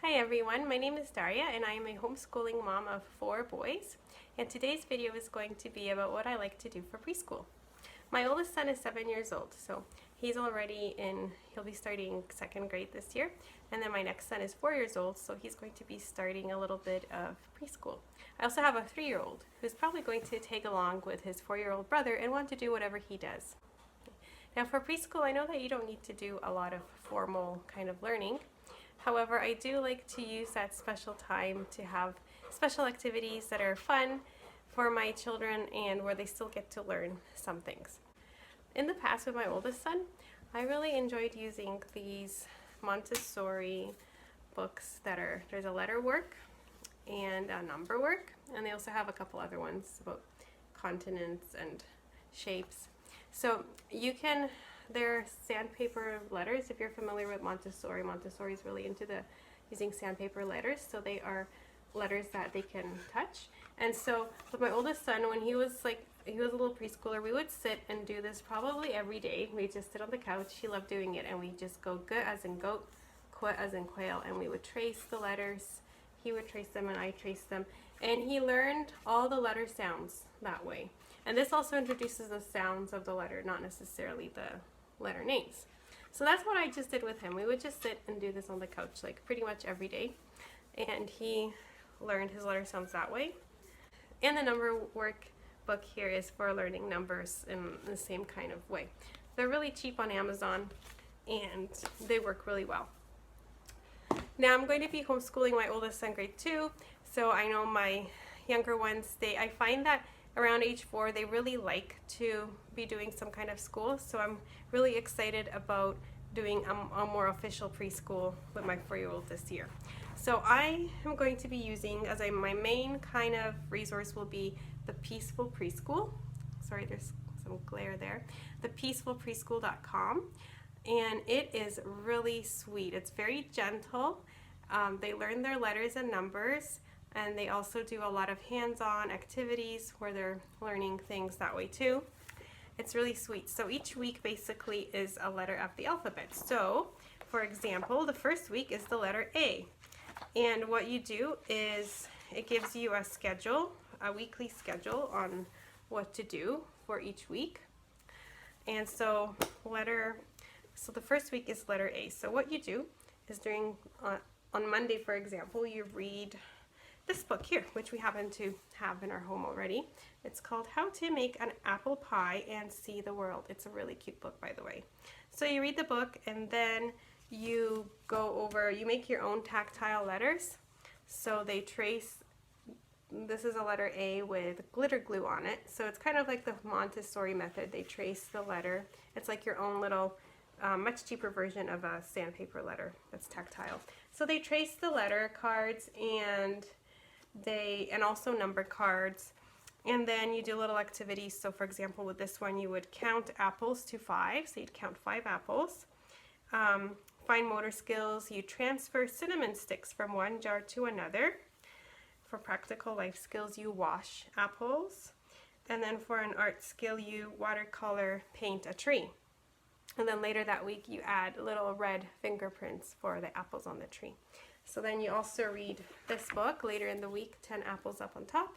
Hi everyone, my name is Daria and I am a homeschooling mom of 4 boys, and today's video is going to be about what I like to do for preschool. My oldest son is 7 years old, so he'll be starting 2nd grade this year, and then my next son is 4 years old, so he's going to be starting a little bit of preschool. I also have a 3-year-old who's probably going to tag along with his 4-year-old brother and want to do whatever he does. Now for preschool, I know that you don't need to do a lot of formal kind of learning. However, I do like to use that special time to have special activities that are fun for my children and where they still get to learn some things. In the past with my oldest son, I really enjoyed using these Montessori books there's a letter work and a number work, and they also have a couple other ones about continents and shapes. So they're sandpaper letters. If you're familiar with Montessori, Montessori is really into using sandpaper letters, so they are letters that they can touch. And so with my oldest son, when he was a little preschooler, we would sit and do this probably every day. We just sit on the couch. He loved doing it, and we just go "g" as in goat, "qu" as in quail, and we would trace the letters. He would trace them and I traced them, and he learned all the letter sounds that way. And this also introduces the sounds of the letter, not necessarily the letter names. So that's what I just did with him. We would just sit and do this on the couch like pretty much every day, and he learned his letter sounds that way. And the number workbook here is for learning numbers in the same kind of way. They're really cheap on Amazon and they work really well. Now I'm going to be homeschooling my oldest son grade 2, so I know my younger ones, I find that around age 4 they really like to be doing some kind of school, so I'm really excited about doing a more official preschool with my 4-year-old this year. So I am going to be using, my main kind of resource will be the Peaceful Preschool. Sorry, there's some glare there. The peacefulpreschool.com, and it is really sweet. It's very gentle. They learn their letters and numbers, and they also do a lot of hands-on activities where they're learning things that way too. It's really sweet. So each week basically is a letter of the alphabet. So for example, the first week is the letter A, and what you do is it gives you a schedule, a weekly schedule on what to do for each week. And so the first week is letter A. So what you do is on Monday, for example, you read this book here, which we happen to have in our home already. It's called How to Make an Apple Pie and See the World. It's a really cute book, by the way. So you read the book, and then you make your own tactile letters. So they trace, this is a letter A with glitter glue on it. So it's kind of like the Montessori method. They trace the letter. It's like your own little much cheaper version of a sandpaper letter that's tactile. So they trace the letter cards and also number cards, and then you do little activities. So for example, with this one, you would count apples to 5, so you'd count 5 apples. Fine motor skills, you transfer cinnamon sticks from one jar to another. For practical life skills, you wash apples. And then for an art skill, you watercolor paint a tree. And then later that week, you add little red fingerprints for the apples on the tree. So then you also read this book later in the week, 10 apples up on top,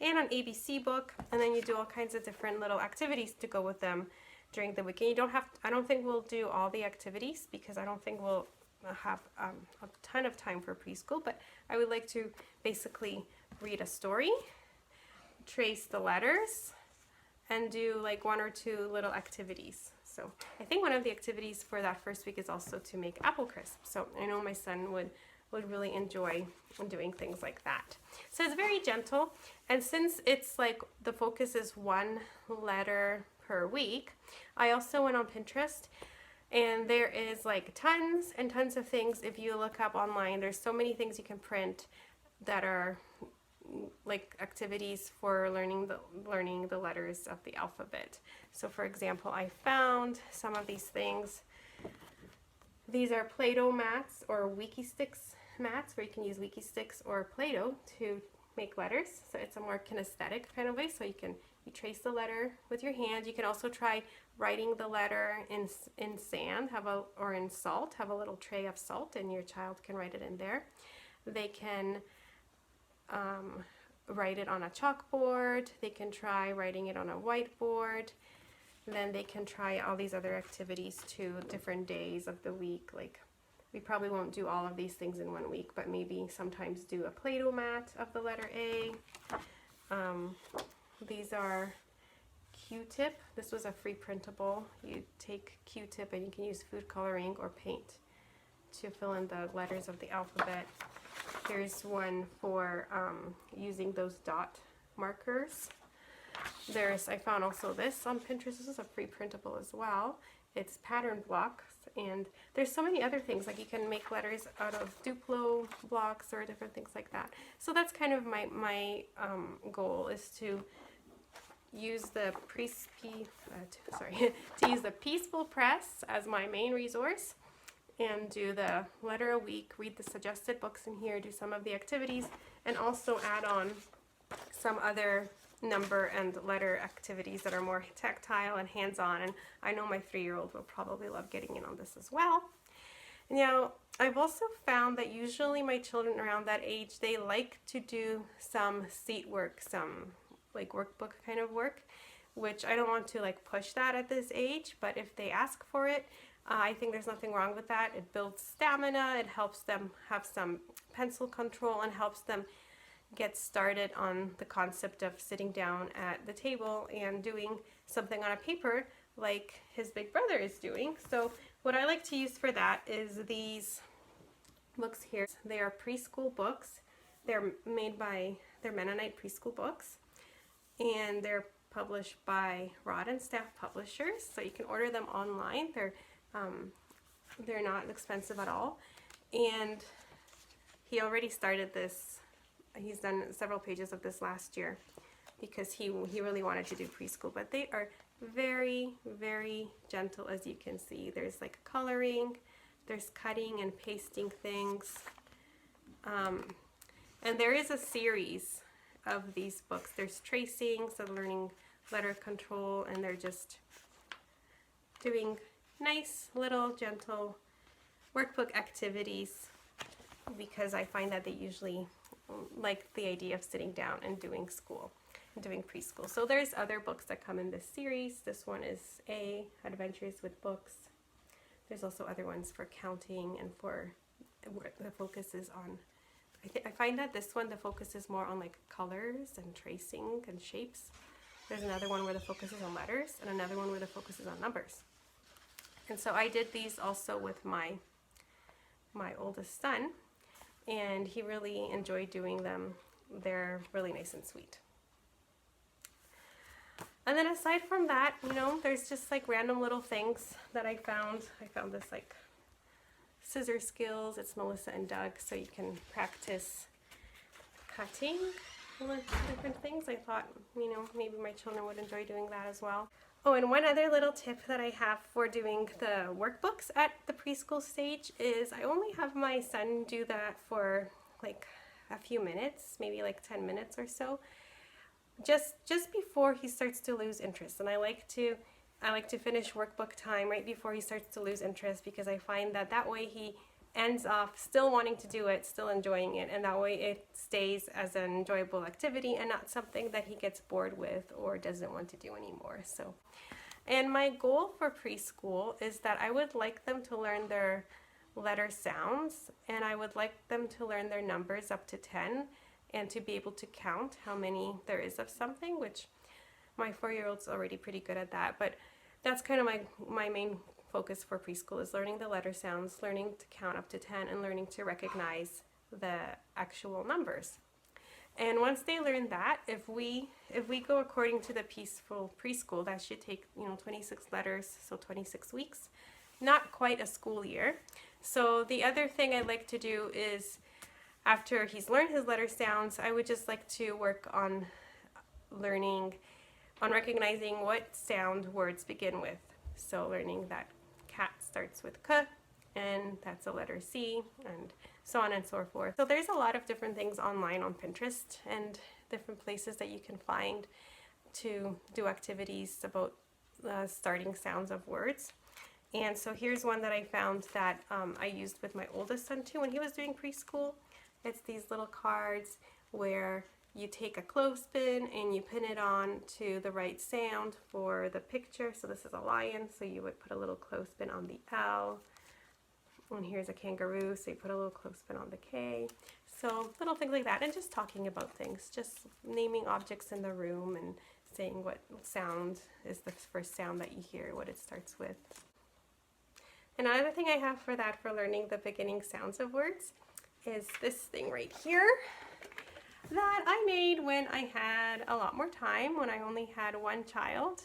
and an ABC book, and then you do all kinds of different little activities to go with them during the week. And I don't think we'll do all the activities because I don't think we'll have a ton of time for preschool, but I would like to basically read a story, trace the letters, and do like 1 or 2 little activities. So I think one of the activities for that first week is also to make apple crisp. So I know my son would really enjoy doing things like that. So it's very gentle, and since it's like the focus is 1 letter per week, I also went on Pinterest, and there is like tons and tons of things. If you look up online, there's so many things you can print that are like activities for learning the letters of the alphabet. So for example, I found some of these things. These are Play-Doh mats or Wiki Sticks mats, where you can use Wiki Sticks or Play-Doh to make letters. So it's a more kinesthetic kind of way, so you can You trace the letter with your hand. You can also try writing the letter in sand, or in salt. Have a little tray of salt and your child can write it in there. They can write it on a chalkboard. They can try writing it on a whiteboard. Then they can try all these other activities too, different days of the week. Like, we probably won't do all of these things in 1 week, but maybe sometimes do a Play-Doh mat of the letter A. These are Q-tip. This was a free printable. You take Q-tip and you can use food coloring or paint to fill in the letters of the alphabet. Here's one for using those dot markers. I found also this on Pinterest. This is a free printable as well. It's pattern blocks, and there's so many other things, like you can make letters out of Duplo blocks or different things like that. So that's kind of my goal, is to use the to use the Peaceful Press as my main resource, and do the letter a week, read the suggested books in here, do some of the activities, and also add on some other number and letter activities that are more tactile and hands-on. And I know my 3-year-old will probably love getting in on this as well. Now, I've also found that usually my children around that age, they like to do some seat work, some like workbook kind of work, which I don't want to like push that at this age, but if they ask for it, I think there's nothing wrong with that. It builds stamina, it helps them have some pencil control, and helps them get started on the concept of sitting down at the table and doing something on a paper like his big brother is doing. So what I like to use for that is these books here. They are preschool books. They're Mennonite preschool books, and they're published by Rod and Staff Publishers, so you can order them online. They're not expensive at all, and he already started this. He's done several pages of this last year because he really wanted to do preschool, but they are very, very gentle, as you can see. There's like coloring, there's cutting and pasting things, and there is a series of these books. There's tracing, so learning letter control, and they're just doing nice little gentle workbook activities, because I find that they usually like the idea of sitting down and doing school and doing preschool. So there's other books that come in this series. This one is Adventures with Books. There's also other ones for counting and for where the focus is on. I find that this one, the focus is more on like colors and tracing and shapes. There's another one where the focus is on letters, and another one where the focus is on numbers. And so I did these also with my oldest son, and he really enjoyed doing them. They're really nice and sweet. And then aside from that, you know, there's just like random little things that I found. I found this like scissor skills. It's Melissa and Doug, so you can practice cutting different things. I thought, you know, maybe my children would enjoy doing that as well. Oh, and one other little tip that I have for doing the workbooks at the preschool stage is I only have my son do that for like a few minutes, maybe like 10 minutes or so, just before he starts to lose interest. And I like to finish workbook time right before he starts to lose interest, because I find that way he ends off still wanting to do it, still enjoying it, and that way it stays as an enjoyable activity and not something that he gets bored with or doesn't want to do anymore. So, and my goal for preschool is that I would like them to learn their letter sounds, and I would like them to learn their numbers up to 10, and to be able to count how many there is of something, which my 4-year-old's already pretty good at that. But that's kind of my main focus for preschool, is learning the letter sounds, learning to count up to 10, and learning to recognize the actual numbers. And once they learn that, if we go according to the Peaceful Preschool, that should take, you know, 26 letters, so 26 weeks. Not quite a school year. So the other thing I like to do is, after he's learned his letter sounds, I would just like to work on recognizing what sound words begin with. So learning that cat starts with K, and that's a letter C, and so on and so forth. So there's a lot of different things online on Pinterest and different places that you can find to do activities about starting sounds of words. And so here's one that I found that I used with my oldest son too when he was doing preschool. It's these little cards where you take a clothespin and you pin it on to the right sound for the picture. So this is a lion, so you would put a little clothespin on the L. And here's a kangaroo, so you put a little clothespin on the K. So little things like that, and just talking about things, just naming objects in the room and saying what sound is the first sound that you hear, what it starts with. Another thing I have for that, for learning the beginning sounds of words, is this thing right here that I made when I had a lot more time, when I only had one child.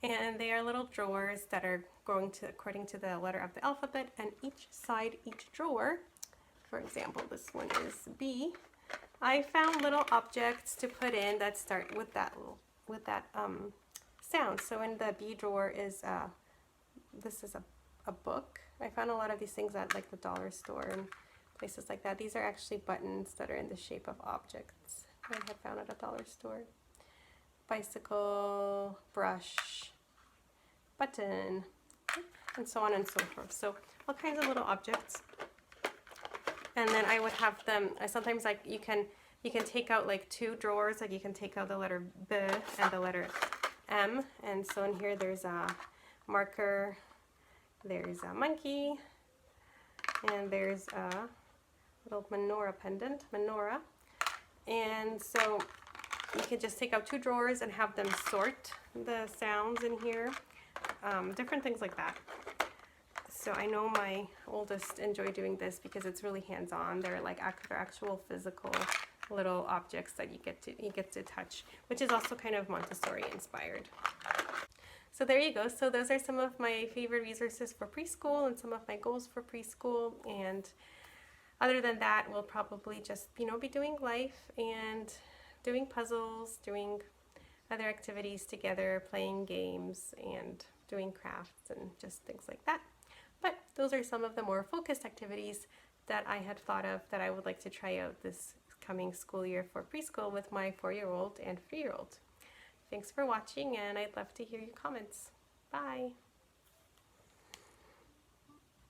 And they are little drawers that are going to according to the letter of the alphabet, and each drawer, for example, this one is B. I found little objects to put in that start with that sound. So in the B drawer is this is a book. I found a lot of these things at like the dollar store and places like that. These are actually buttons that are in the shape of objects I had found at a dollar store. Bicycle, brush, button, and so on and so forth. So all kinds of little objects. And then I would have them, sometimes like you can take out like two drawers, like you can take out the letter B and the letter M. And so in here there's a marker, there's a monkey, and there's a little menorah pendant, menorah. And so you can just take out two drawers and have them sort the sounds in here, different things like that. So I know my oldest enjoy doing this because it's really hands-on. They're like actual physical little objects that you get to touch, which is also kind of Montessori inspired. So there you go. So those are some of my favorite resources for preschool and some of my goals for preschool. And other than that, we'll probably just, be doing life and doing puzzles, doing other activities together, playing games and doing crafts and just things like that. But those are some of the more focused activities that I had thought of that I would like to try out this coming school year for preschool with my 4-year-old and 3-year-old. Thanks for watching, and I'd love to hear your comments. Bye!